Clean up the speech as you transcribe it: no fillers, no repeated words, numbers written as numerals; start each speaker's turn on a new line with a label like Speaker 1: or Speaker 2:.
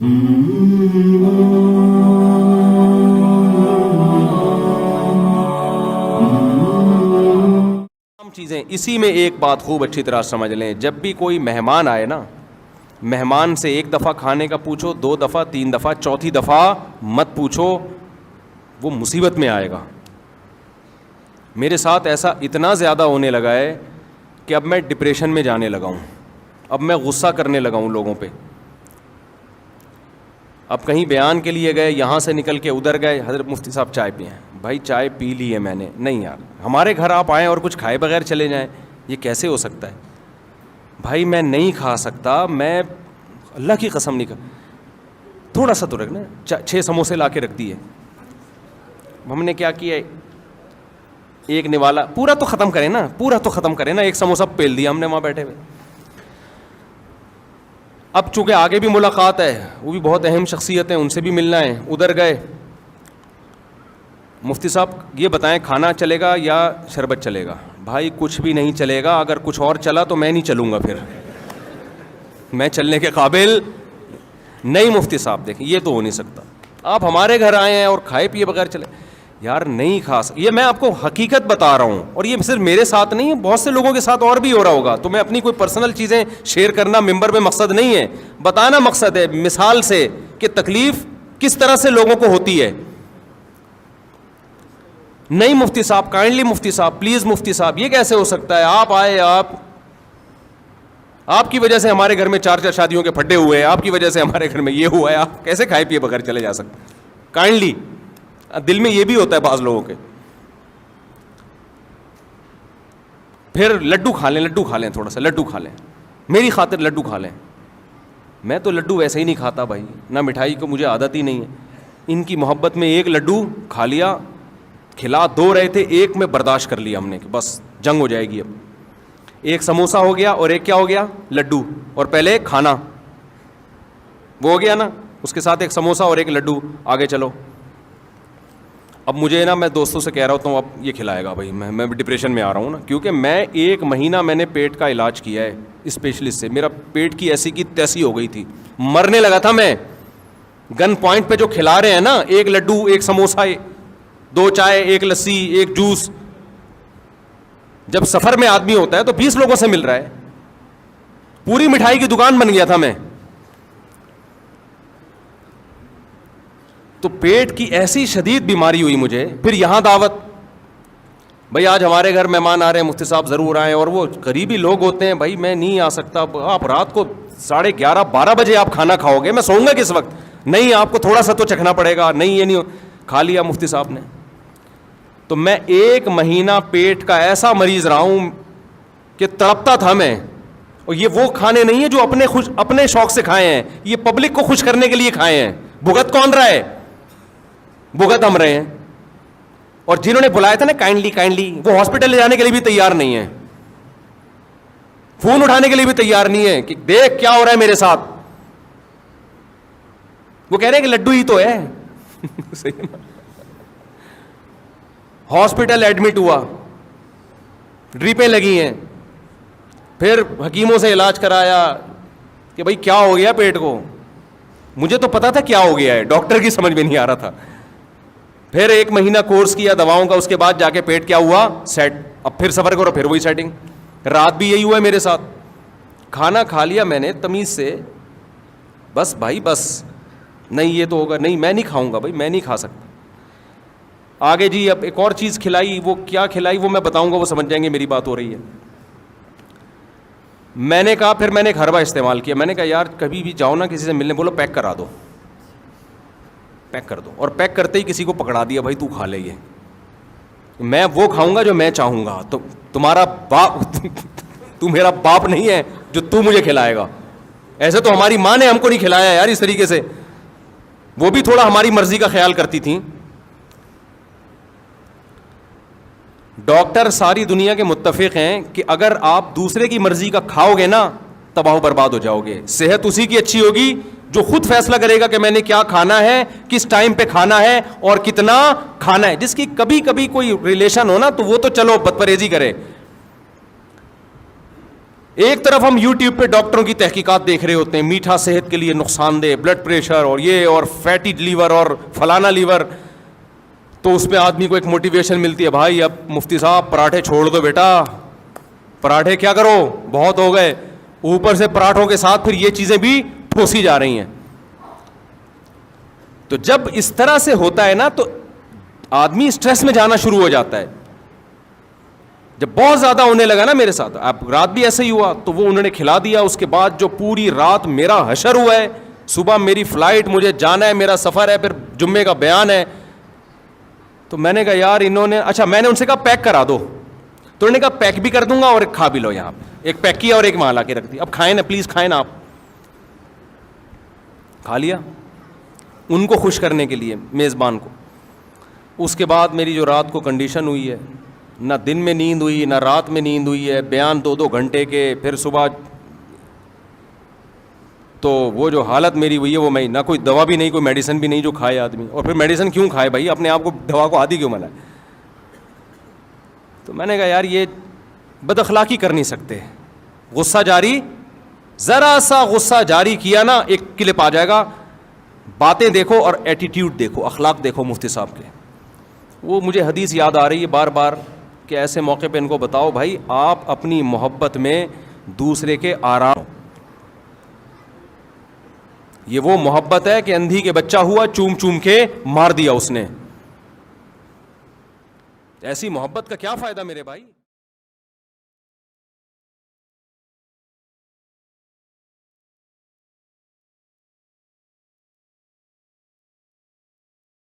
Speaker 1: چیزیں اسی میں ایک بات خوب اچھی طرح سمجھ لیں، جب بھی کوئی مہمان آئے نا، مہمان سے ایک دفعہ کھانے کا پوچھو، 2 دفعہ، 3 دفعہ، چوتھی دفعہ مت پوچھو، وہ مصیبت میں آئے گا۔ میرے ساتھ ایسا اتنا زیادہ ہونے لگا ہے کہ اب میں ڈپریشن میں جانے لگا ہوں، اب میں غصہ کرنے لگا ہوں لوگوں پہ۔ اب کہیں بیان کے لیے گئے، یہاں سے نکل کے ادھر گئے، حضرت مفتی صاحب چائے پئیں، بھائی چائے پی لی ہے میں نے، نہیں یار ہمارے گھر آپ آئیں اور کچھ کھائے بغیر چلے جائیں، یہ کیسے ہو سکتا ہے؟ بھائی میں نہیں کھا سکتا، میں اللہ کی قسم نہیں کھا، تھوڑا سا تو رکھنا، 6 سموسے لا کے رکھ دیے، ہم نے کیا کیا، ایک نوالا پورا تو ختم کریں نا، پورا تو ختم کریں نا، ایک سموسہ پیل دیا ہم نے وہاں بیٹھے ہوئے۔ اب چونکہ آگے بھی ملاقات ہے، وہ بھی بہت اہم شخصیت ہیں، ان سے بھی ملنا ہے، ادھر گئے، مفتی صاحب یہ بتائیں کھانا چلے گا یا شربت چلے گا؟ بھائی کچھ بھی نہیں چلے گا، اگر کچھ اور چلا تو میں نہیں چلوں گا، پھر میں چلنے کے قابل نہیں۔ مفتی صاحب دیکھیں یہ تو ہو نہیں سکتا، آپ ہمارے گھر آئے ہیں اور کھائے پیے بغیر چلے، یار نہیں کھا سکتا، یہ میں آپ کو حقیقت بتا رہا ہوں، اور یہ صرف میرے ساتھ نہیں ہے، بہت سے لوگوں کے ساتھ اور بھی ہو رہا ہوگا، تو میں اپنی کوئی پرسنل چیزیں شیئر کرنا ممبر پہ مقصد نہیں ہے، بتانا مقصد ہے مثال سے کہ تکلیف کس طرح سے لوگوں کو ہوتی ہے۔ نہیں مفتی صاحب، کائنڈلی مفتی صاحب، پلیز مفتی صاحب، یہ کیسے ہو سکتا ہے؟ آپ آئے، آپ کی وجہ سے ہمارے گھر میں 4 شادیوں کے پھڈے ہوئے ہیں، آپ کی وجہ سے ہمارے گھر میں یہ ہوا ہے، آپ کیسے کھائے پیے بغیر چلے جا سکتے؟ کائنڈلی دل میں یہ بھی ہوتا ہے بعض لوگوں کے۔ پھر لڈو کھا لیں، تھوڑا سا لڈو کھا لیں، میری خاطر لڈو کھا لیں۔ میں تو لڈو ویسے ہی نہیں کھاتا بھائی، نہ مٹھائی کو مجھے عادت ہی نہیں ہے، ان کی محبت میں ایک لڈو کھا لیا، کھلا 2 رہے تھے، ایک میں برداشت کر لیا ہم نے کہ بس جنگ ہو جائے گی، اب ایک سموسہ ہو گیا اور ایک کیا ہو گیا؟ لڈو، اور پہلے کھانا وہ ہو گیا نا، اس کے ساتھ ایک سموسہ اور ایک لڈو، آگے چلو۔ اب مجھے نا، میں دوستوں سے کہہ رہا ہوتا ہوں اب یہ کھلائے گا بھائی، میں ڈپریشن میں آ رہا ہوں نا، کیونکہ میں 1 مہینہ میں نے پیٹ کا علاج کیا ہے اسپیشلسٹ سے، میرا پیٹ کی ایسی کی تیسی ہو گئی تھی، مرنے لگا تھا میں۔ گن پوائنٹ پہ جو کھلا رہے ہیں نا، 1 لڈو، 1 سموسہ، 2 چائے، 1 لسی، 1 جوس، جب سفر میں آدمی ہوتا ہے تو 20 لوگوں سے مل رہا ہے، پوری مٹھائی کی دکان بن گیا تھا میں۔ تو پیٹ کی ایسی شدید بیماری ہوئی مجھے، پھر یہاں دعوت، بھائی آج ہمارے گھر مہمان آ رہے ہیں، مفتی صاحب ضرور آئیں، اور وہ قریبی لوگ ہوتے ہیں، بھائی میں نہیں آ سکتا، آپ رات کو 11:30 12 بجے آپ کھانا کھاؤ گے، میں سوؤں گا کس وقت؟ نہیں آپ کو تھوڑا سا تو چکھنا پڑے گا، نہیں یہ نہیں، کھا لیا مفتی صاحب نے۔ تو میں 1 مہینہ پیٹ کا ایسا مریض رہا ہوں کہ تڑپتا تھا میں، اور یہ وہ کھانے نہیں ہیں جو اپنے شوق سے کھائے ہیں، یہ پبلک کو خوش کرنے کے لیے کھائے ہیں۔ بھگت کون رہا ہے؟ بھگت ہم رہے ہیں، اور جنہوں نے بلایا تھا نا کائنڈلی، وہ ہاسپٹل لے جانے کے لیے بھی تیار نہیں ہے، فون اٹھانے کے لیے بھی تیار نہیں ہے کہ دیکھ کیا ہو رہا ہے میرے ساتھ، وہ کہہ رہے ہیں کہ لڈو ہی تو ہے۔ ہاسپٹل ایڈمٹ ہوا، ڈریپیں لگی ہیں، پھر حکیموں سے علاج کرایا کہ بھائی کیا ہو گیا پیٹ کو، مجھے تو پتا تھا کیا ہو گیا ہے، ڈاکٹر کی سمجھ میں نہیں آ رہا تھا۔ پھر 1 مہینہ کورس کیا دواؤں کا، اس کے بعد جا کے پیٹ کیا ہوا؟ سیٹ۔ اب پھر سفر کرو، پھر وہی سیٹنگ، رات بھی یہی ہوا ہے میرے ساتھ۔ کھانا کھا لیا میں نے تمیز سے، بس بھائی بس، نہیں یہ تو ہوگا، نہیں میں نہیں کھاؤں گا بھائی، میں نہیں کھا سکتا۔ آگے جی اب ایک اور چیز کھلائی، وہ کیا کھلائی وہ میں بتاؤں گا، وہ سمجھ جائیں گے میری بات ہو رہی ہے۔ میں نے کہا، پھر میں نے ایک حربہ استعمال کیا، میں نے کہا یار کبھی بھی جاؤ نا کسی سے ملنے، بولو پیک کرا دو، پیک کر دو، اور پیک کرتے ہی کسی کو پکڑا دیا، بھائی تو کھا لے، یہ میں وہ کھاؤں گا جو میں چاہوں گا، تو تمہارا باپ تو میرا باپ نہیں ہے جو تو مجھے کھلائے گا، ایسے تو ہماری ماں نے ہم کو نہیں کھلایا یار اس طریقے سے، وہ بھی تھوڑا ہماری مرضی کا خیال کرتی تھیں۔ ڈاکٹر ساری دنیا کے متفق ہیں کہ اگر آپ دوسرے کی مرضی کا کھاؤ گے نا، تباہ و برباد ہو جاؤ گے۔ صحت اسی کی اچھی ہوگی جو خود فیصلہ کرے گا کہ میں نے کیا کھانا ہے، کس ٹائم پہ کھانا ہے اور کتنا کھانا ہے۔ جس کی کبھی کبھی کوئی ریلیشن ہو نا تو وہ تو چلو بد پرہیزی کرے، ایک طرف ہم یوٹیوب پہ ڈاکٹروں کی تحقیقات دیکھ رہے ہوتے ہیں, میٹھا صحت کے لیے نقصان دہ, بلڈ پریشر اور یہ اور فیٹی لیور اور فلانا لیور, تو اس پہ آدمی کو ایک موٹیویشن ملتی ہے, بھائی اب مفتی صاحب پراٹھے چھوڑ دو بیٹا, پراٹھے کیا کرو بہت ہو گئے, اوپر سے پراٹھوں کے ساتھ پھر یہ چیزیں بھی ٹھوسی جا رہی ہیں. تو جب اس طرح سے ہوتا ہے نا تو آدمی اسٹریس میں جانا شروع ہو جاتا ہے. جب بہت زیادہ ہونے لگا نا میرے ساتھ, اب رات بھی ایسے ہی ہوا, تو وہ انہوں نے کھلا دیا, اس کے بعد جو پوری رات میرا حشر ہوا ہے, صبح میری فلائٹ, مجھے جانا ہے, میرا سفر ہے, پھر جمعے کا بیان ہے. تو میں نے کہا یار انہوں نے, اچھا میں نے ان سے کہا پیک کرا دو, تو انہوں نے کہا پیک بھی کر دوں گا اور ایک کھا بھی لو, یہاں ایک پیک کیا اور ایک وہاں لا کے رکھ دی, اب کھائیں نا پلیز کھائیں نا. آپ کھا لیا ان کو خوش کرنے کے لیے, میزبان کو. اس کے بعد میری جو رات کو کنڈیشن ہوئی ہے, نہ دن میں نیند ہوئی نہ رات میں نیند ہوئی ہے, بیان 2 گھنٹے کے, پھر صبح, تو وہ جو حالت میری ہوئی ہے وہ میں, نہ کوئی دوا بھی نہیں, کوئی میڈیسن بھی نہیں جو کھائے آدمی. اور پھر میڈیسن کیوں کھائے بھائی, اپنے آپ کو دوا کو عادی کیوں بنائے. تو میں نے کہا یار یہ بد اخلاقی کر نہیں سکتے. غصہ جاری, ذرا سا غصہ جاری کیا نا ایک کلپ آ جائے گا, باتیں دیکھو اور ایٹیٹیوڈ دیکھو, اخلاق دیکھو مفتی صاحب کے. وہ مجھے حدیث یاد آ رہی ہے بار بار کہ ایسے موقع پہ ان کو بتاؤ بھائی آپ اپنی محبت میں دوسرے کے آرام, یہ وہ محبت ہے کہ اندھی کے بچہ ہوا چوم چوم کے مار دیا اس نے, ایسی محبت کا کیا فائدہ میرے بھائی.